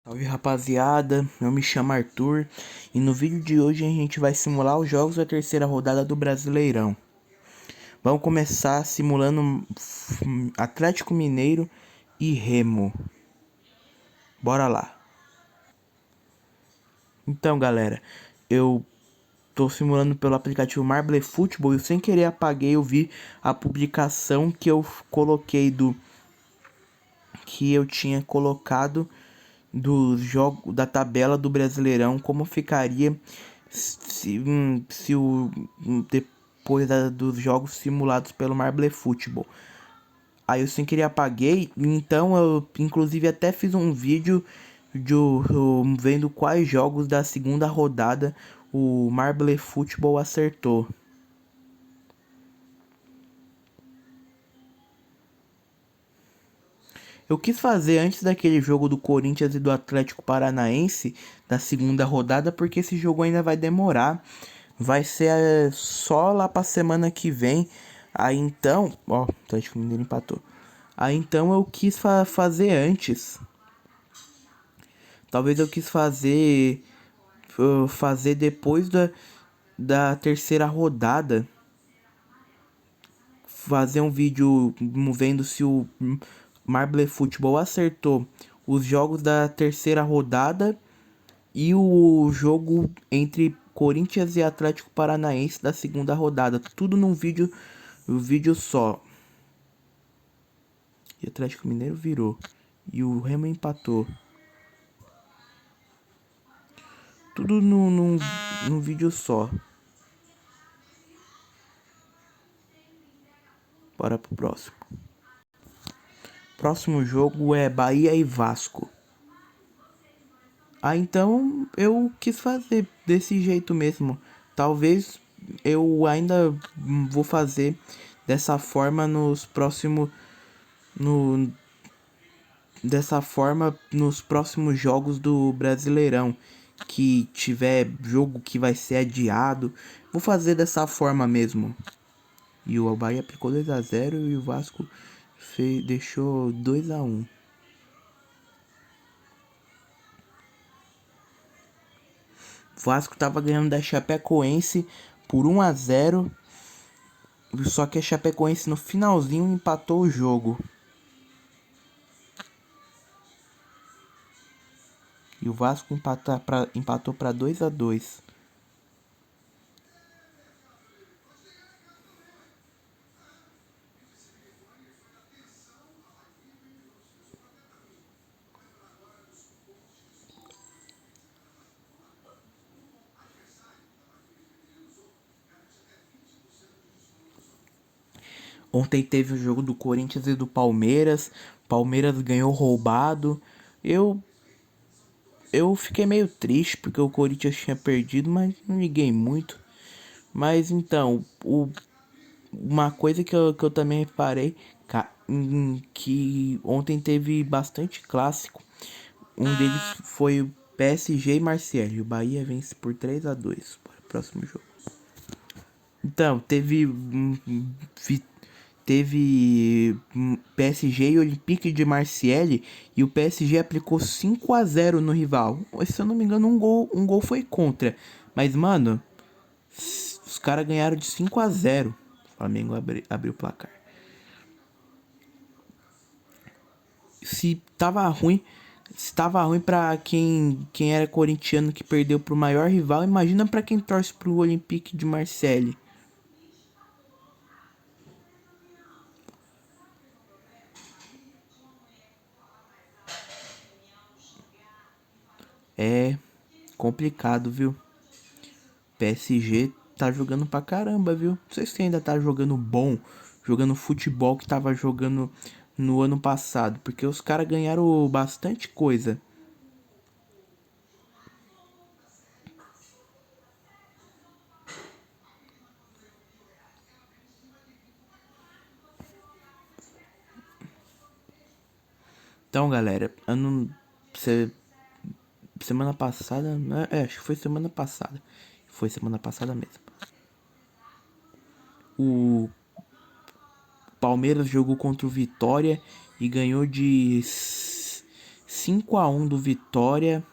Salve rapaziada, eu me chamo Arthur e no vídeo de hoje a gente vai simular os jogos da terceira rodada do Brasileirão. Vamos começar simulando Atlético Mineiro e Remo. Bora lá. Então galera, eu tô simulando pelo aplicativo Marble Football e sem querer apaguei, eu vi a publicação que eu coloquei que eu tinha colocado do jogo da tabela do Brasileirão, como ficaria se depois dos jogos simulados pelo Marble Football. Aí eu sem querer apaguei, então eu inclusive até fiz um vídeo vendo quais jogos da segunda rodada o Marble Football acertou. Eu quis fazer antes daquele jogo do Corinthians e do Atlético Paranaense da segunda rodada, porque esse jogo ainda vai demorar. Vai ser só lá pra semana que vem. Aí então, ó, o Atlético Mineiro empatou. Aí então eu quis fazer antes. Talvez eu quis fazer depois da terceira rodada. Fazer um vídeo vendo se o Marble Football acertou os jogos da terceira rodada e o jogo entre Corinthians e Atlético Paranaense da segunda rodada. Tudo num vídeo só. E o Atlético Mineiro virou. E o Remo empatou. Tudo num vídeo só. Bora pro próximo. Próximo jogo é Bahia e Vasco. Ah, então eu quis fazer desse jeito mesmo. Talvez eu ainda vou fazer dessa forma nos próximos no dessa forma nos próximos jogos do Brasileirão, que tiver jogo que vai ser adiado. Vou fazer dessa forma mesmo. E o Bahia aplicou 2-0 e o Vasco deixou 2-1. O Vasco tava ganhando da Chapecoense por 1-0. Só que a Chapecoense no finalzinho empatou o jogo. E o Vasco empatou para 2-2. Ontem teve o jogo do Corinthians e do Palmeiras. Palmeiras ganhou roubado. Eu eu fiquei meio triste porque o Corinthians tinha perdido, mas não liguei muito. Mas então, uma coisa que eu também reparei, que ontem teve bastante clássico. Um deles foi o PSG e Marseille. O Bahia vence por 3-2 para o próximo jogo. Então, teve PSG e Olympique de Marseille e o PSG aplicou 5-0 no rival. Se eu não me engano, um gol foi contra. Mas, mano, os caras ganharam de 5-0. O Flamengo abriu o placar. Se tava ruim, se tava ruim pra quem era corintiano que perdeu pro maior rival, imagina pra quem torce pro Olympique de Marseille. É complicado, viu? PSG tá jogando pra caramba, viu? Não sei se ainda tá jogando bom, jogando futebol que tava jogando no ano passado, porque os caras ganharam bastante coisa. Então, galera, se- semana passada, acho que foi semana passada. Foi semana passada mesmo. O Palmeiras jogou contra o Vitória e ganhou de 5-1 do Vitória.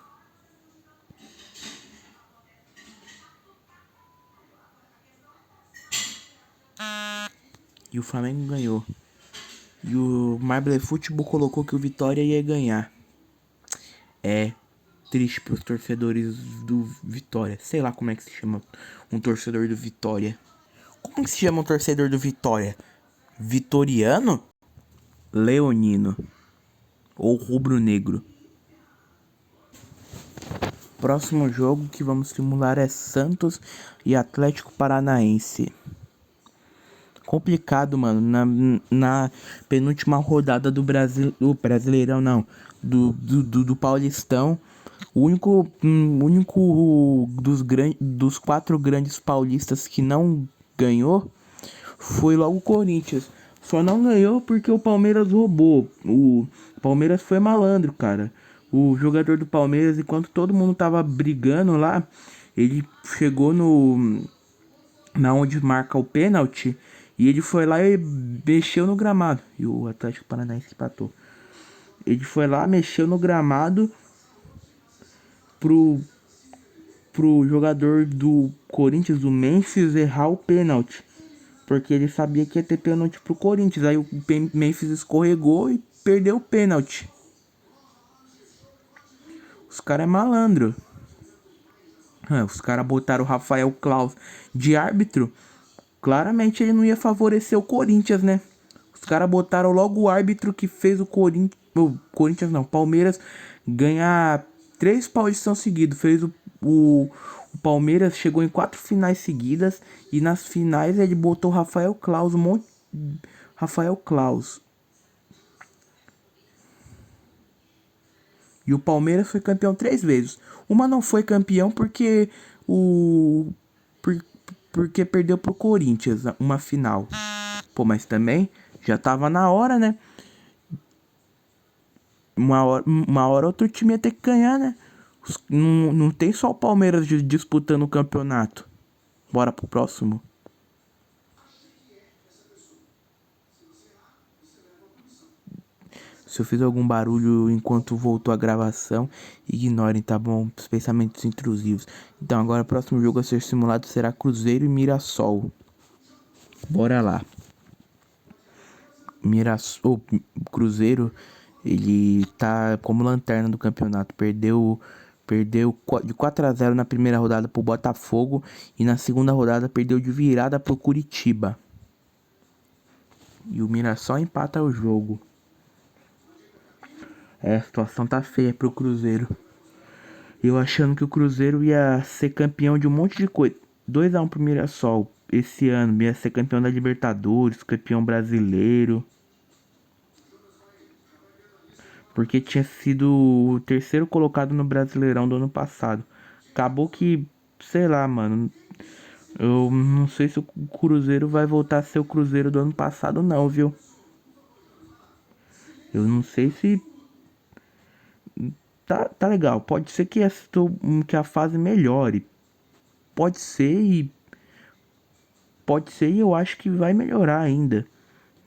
E o Flamengo ganhou. E o Marble Futebol colocou que o Vitória ia ganhar. É triste pros torcedores do Vitória. Sei lá como é que se chama um torcedor do Vitória. Como que se chama um torcedor do Vitória? Vitoriano? Leonino. Ou rubro-negro. Próximo jogo que vamos simular é Santos e Atlético Paranaense. Complicado, mano. Na penúltima rodada do Brasileirão, não. Do Paulistão. O único dos 4 grandes paulistas que não ganhou foi logo o Corinthians. Só não ganhou porque o Palmeiras roubou. O Palmeiras foi malandro, cara. O jogador do Palmeiras, enquanto todo mundo tava brigando lá, ele chegou na onde marca o pênalti e ele foi lá e mexeu no gramado. E o Atlético Paranaense empatou. Ele foi lá, mexeu no gramado pro jogador do Corinthians, o Memphis, errar o pênalti. Porque ele sabia que ia ter pênalti pro Corinthians. Aí o Memphis escorregou e perdeu o pênalti. Os caras é malandro. Os caras botaram o Rafael Claus de árbitro. Claramente ele não ia favorecer o Corinthians, né? Os caras botaram logo o árbitro que fez o Corinthians... O Corinthians não, Palmeiras ganhar 3 Paulistão seguidos. Fez o Palmeiras chegou em 4 finais seguidas. E nas finais ele botou o Rafael Claus. Rafael Claus. E o Palmeiras foi campeão 3 vezes. Uma não foi campeão porque porque perdeu pro Corinthians uma final. Pô, mas também já tava na hora, né? Uma hora outro time ia ter que ganhar, né? Não tem só o Palmeiras disputando o campeonato. Bora pro próximo. Se eu fiz algum barulho enquanto voltou a gravação, ignorem, tá bom? Os pensamentos intrusivos. Então agora o próximo jogo a ser simulado será Cruzeiro e Mirassol. Bora lá. Cruzeiro, ele tá como lanterna do campeonato. Perdeu de 4-0 na primeira rodada pro Botafogo e na segunda rodada perdeu de virada pro Curitiba. E o Mirassol empata o jogo. A situação tá feia pro Cruzeiro. Eu achando que o Cruzeiro ia ser campeão de um monte de coisa. 2-1 pro Mirassol. Esse ano ia ser campeão da Libertadores, campeão brasileiro. Porque tinha sido o terceiro colocado no Brasileirão do ano passado. Acabou que, sei lá, mano. Eu não sei se o Cruzeiro vai voltar a ser o Cruzeiro do ano passado, não, viu? Eu não sei se. Tá legal. Pode ser que que a fase melhore. Pode ser e. Pode ser e eu acho que vai melhorar ainda.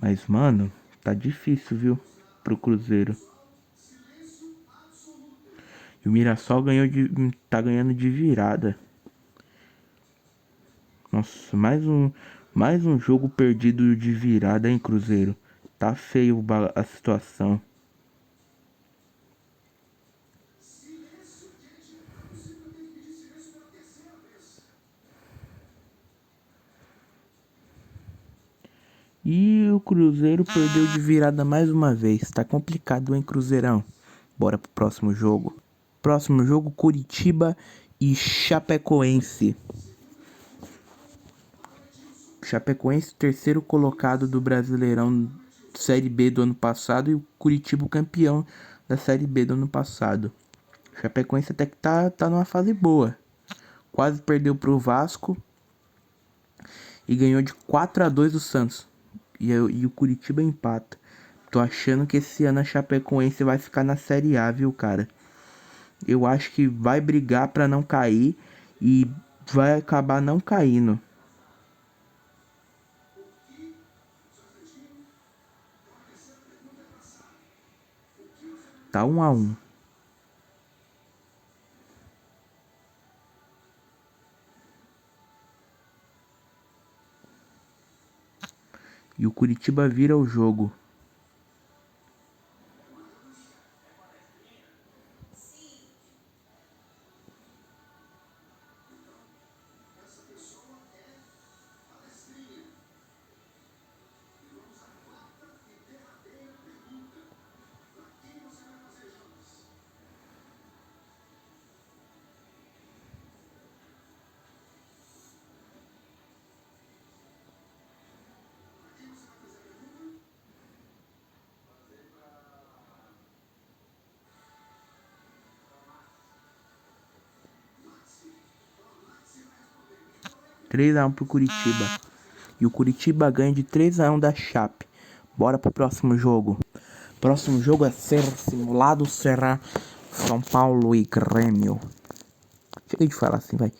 Mas, mano, tá difícil, viu? Pro Cruzeiro. E o Mirassol tá ganhando de virada. Nossa, mais um jogo perdido de virada, hein, Cruzeiro? Tá feio a situação. E o Cruzeiro perdeu de virada mais uma vez. Tá complicado, hein, Cruzeirão? Bora pro próximo jogo. Próximo jogo, Curitiba e Chapecoense. Chapecoense, terceiro colocado do Brasileirão Série B do ano passado, e o Curitiba campeão da Série B do ano passado. Chapecoense até que tá numa fase boa. Quase perdeu pro Vasco e ganhou de 4-2 do Santos. E o Curitiba empata. Tô achando que esse ano a Chapecoense vai ficar na Série A, viu, cara? Eu acho que vai brigar pra não cair e vai acabar não caindo. Tá 1-1. E o Curitiba vira o jogo. Três a 1 pro Curitiba. E o Curitiba ganha de 3-1 da Chape. Bora pro próximo jogo. Próximo jogo a ser simulado será São Paulo e Grêmio. Chega de falar assim, vai.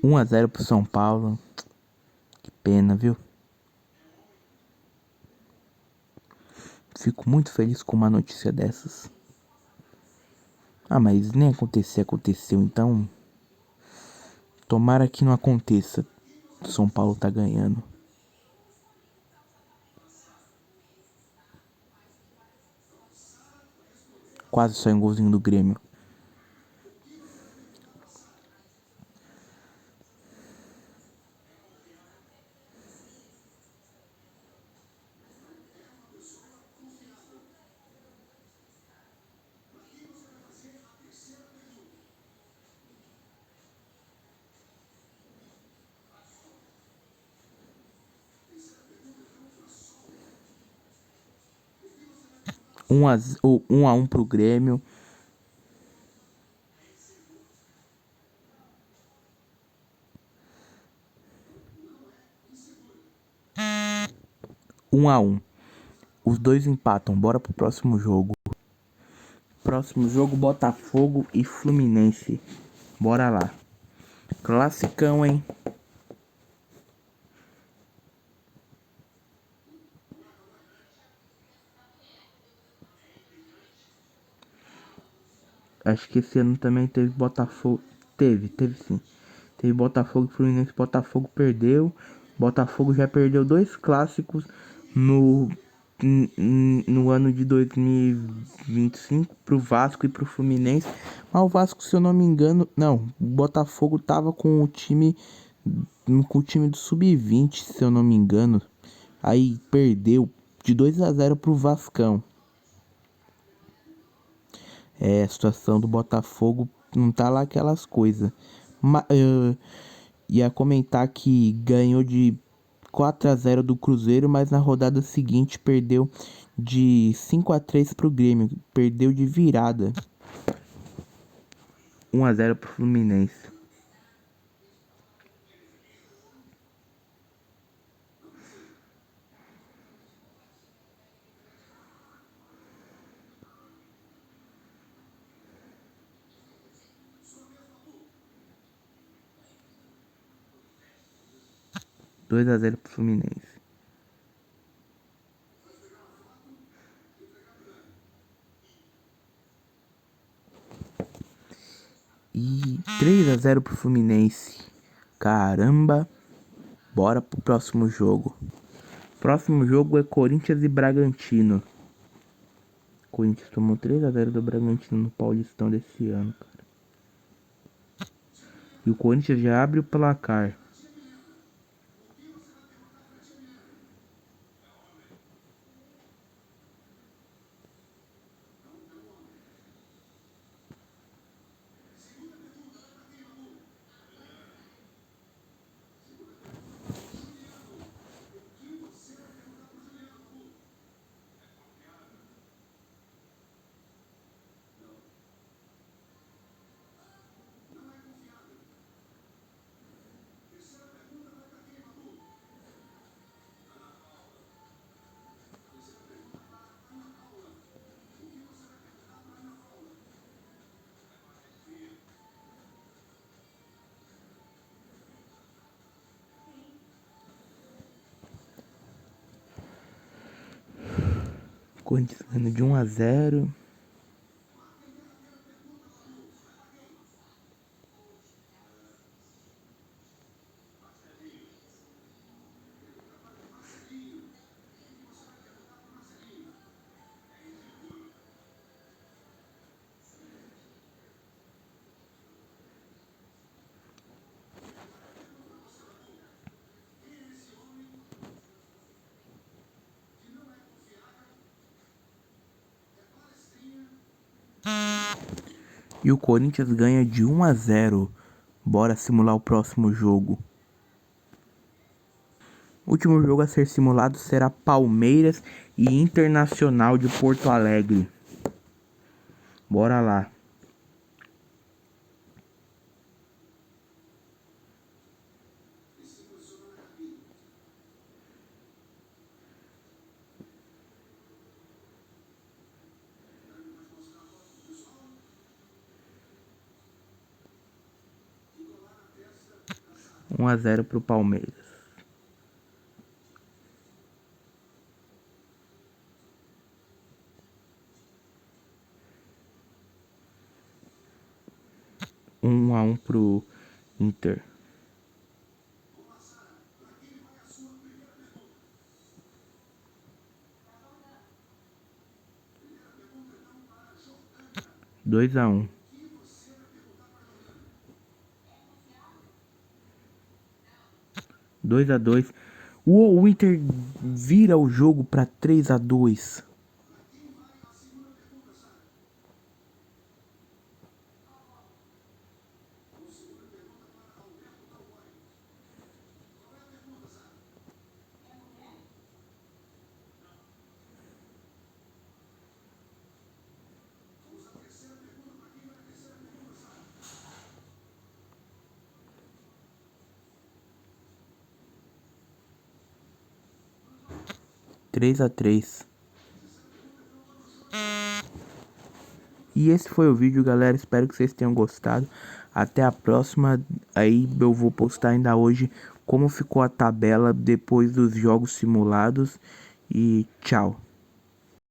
Um a 0 pro São Paulo. Que pena, viu? Fico muito feliz com uma notícia dessas. Ah, mas nem aconteceu, então. Tomara que não aconteça. São Paulo tá ganhando. Quase só um golzinho do Grêmio. Um a um pro Grêmio. Um a um. Os dois empatam. Bora pro próximo jogo. Próximo jogo, Botafogo e Fluminense. Bora lá. Classicão, hein? Acho que esse ano também teve Botafogo. Teve sim. Teve Botafogo e Fluminense. Botafogo perdeu. Botafogo já perdeu dois clássicos no, no ano de 2025 pro Vasco e pro Fluminense. Mas o Vasco, se eu não me engano, não, o Botafogo tava com o time do sub-20, se eu não me engano. Aí perdeu de 2 a 0 pro Vascão. A situação do Botafogo não tá lá aquelas coisas. Ia comentar que ganhou de 4 a 0 do Cruzeiro, mas na rodada seguinte perdeu de 5 a 3 pro Grêmio. Perdeu de virada. 1 a 0 pro Fluminense. Dois a 0 pro Fluminense. E 3 a 0 pro Fluminense. Caramba. Bora pro próximo jogo. Próximo jogo é Corinthians e Bragantino. Corinthians tomou 3 a 0 do Bragantino no Paulistão desse ano, cara. E o Corinthians já abre o placar. Corinthians ganhando de 1-0. E o Corinthians ganha de 1-0. Bora simular o próximo jogo. O último jogo a ser simulado será Palmeiras e Internacional de Porto Alegre. Bora lá. Um a 0 pro Palmeiras. Um a 1 pro Inter. Dois a 1. 2-2. O Inter vira o jogo para 3-2. Três a 3. E esse foi o vídeo, galera. Espero que vocês tenham gostado. Até a próxima. Aí eu vou postar ainda hoje como ficou a tabela depois dos jogos simulados. E tchau.